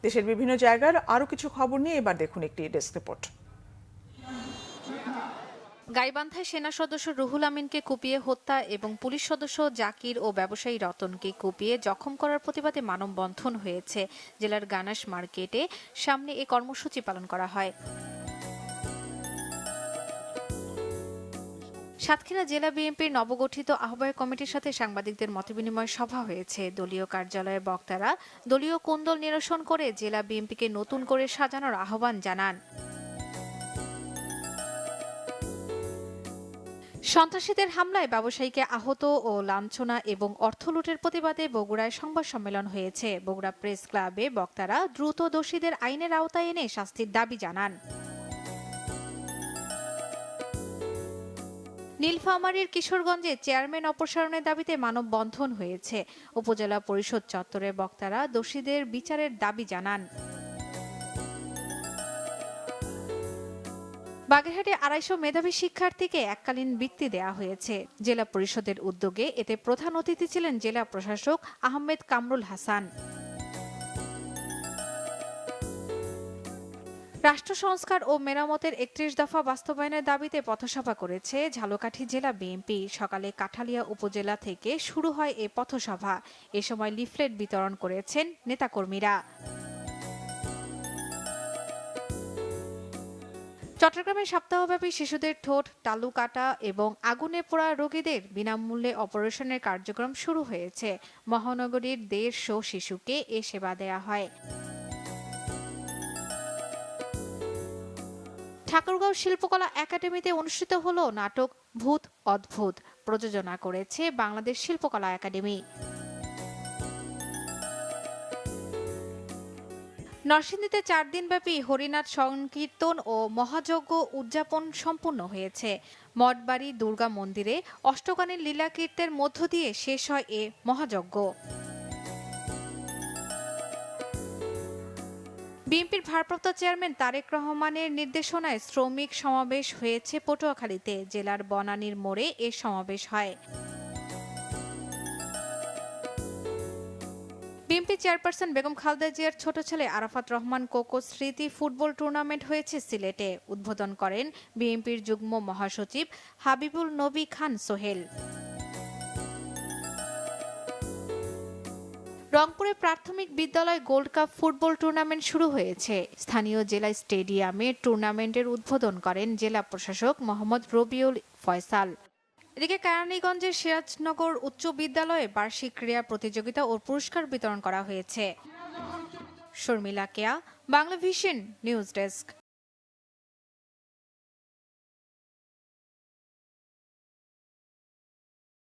দেশের বিভিন্ন জায়গার আরও কিছু খবর নিয়ে এবার দেখুন একটি ডেস্ক রিপোর্ট। গাইবান্ধায় সেনা সদস্য রুহুল আমিনকে কুপিয়ে হত্যা এবং পুলিশ সদস্য জাকির ও ব্যবসায়ী রতনকে কুপিয়ে জখম করার প্রতিবাদে মানববন্ধন হয়েছে। জেলার গানাস মার্কেটে সামনে এ কর্মসূচি পালন করা হয়। সাতক্ষীরা জেলা বিএনপির নবগঠিত আহ্বায়ক কমিটির সাথে সাংবাদিকদের মতবিনিময় সভা হয়েছে। দলীয় কার্যালয়ে বক্তারা দলীয় কোন্দল নিরসন করে জেলা বিএনপিকে নতুন করে সাজানোর আহ্বান জানান। সন্ত্রাসীদের হামলায় ব্যবসায়ীকে আহত ও লাঞ্ছনা এবং অর্থ লুটের প্রতিবাদে বগুড়ায় সংবাদ সম্মেলন হয়েছে। বগুড়া প্রেস ক্লাবে বক্তারা দ্রুত দোষীদের আইনের আওতায় এনে শাস্তির দাবি জানান। নীলফামারীর কিশোরগঞ্জে চেয়ারম্যান অপসারণের দাবিতে মানববন্ধন হয়েছে। উপজেলা পরিষদ চত্বরে বক্তারা দোষীদের বিচারের দাবি জানান। বাগেরহাটে 250 মেধাবী শিক্ষার্থীকে এককালীন বৃত্তি দেয়া হয়েছে জেলা পরিষদের উদ্যোগে। এতে প্রধান অতিথি ছিলেন জেলা প্রশাসক আহমেদ কামরুল হাসান। রাষ্ট্র সংস্কার ও মেরামতের 31 দফা বাস্তবায়নের দাবিতে পথসভা করেছে ঝালকাঠি জেলা বিএনপি। সকালে কাঠালিয়া উপজেলা থেকে শুরু হয় এ পথসভা। এ সময় লিফলেট বিতরণ করেছেন নেতাকর্মীরা। চট্টগ্রামে সপ্তাহব্যাপী শিশুদের ঠোঁট তালু কাটা এবং আগুনে পোড়া রোগীদের বিনামূল্যে অপারেশনের কার্যক্রম শুরু হয়েছে। মহানগরীর 150 শিশুকে এ সেবা দেয়া হয়। ঠাকুরগাঁও শিল্পকলা একাডেমিতে অনুষ্ঠিত হলো নাটক ভূত অদ্ভুত। প্রযোজনা করেছে বাংলাদেশ শিল্পকলা একাডেমি। নরসিংদীতে 4 দিনব্যাপী হরিনাথ সংকীর্তন ও মহাযজ্ঞ উদযাপন সম্পন্ন হয়েছে। মঠবাড়ি দুর্গা মন্দিরে অষ্টগানের লীলাকীর্তের মধ্য দিয়ে শেষ হয় এ মহাযজ্ঞ। বিএনপির ভারপ্রাপ্ত চেয়ারম্যান তারেক রহমানের নির্দেশনায় শ্রমিক সমাবেশ হয়েছে পটুয়াখালীতে। জেলার বনানীর মোড়ে এ সমাবেশ হয়। বিএনপি চেয়ারপারসন বেগম খালেদা জিয়ার ছোট ছেলে আরাফাত রহমান কোকো স্মৃতি ফুটবল টুর্নামেন্ট হয়েছে সিলেটে। উদ্বোধন করেন বিএনপির যুগ্ম মহাসচিব হাবিবুল নবী খান সোহেল। রংপুরে প্রাথমিক বিদ্যালয় গোল্ড কাপ ফুটবল টুর্নামেন্ট শুরু হয়েছে। স্থানীয় জেলা স্টেডিয়ামে টুর্নামেন্টের উদ্বোধন করেন জেলা প্রশাসক মোহাম্মদ রবিউল ফয়সাল। এদিকে কেরানীগঞ্জের সিরাজনগর উচ্চ বিদ্যালয়ে বার্ষিক ক্রীড়া প্রতিযোগিতা ও পুরস্কার বিতরণ করা হয়েছে। শর্মিলা কেয়া, বাংলা ভিশন নিউজ ডেস্ক।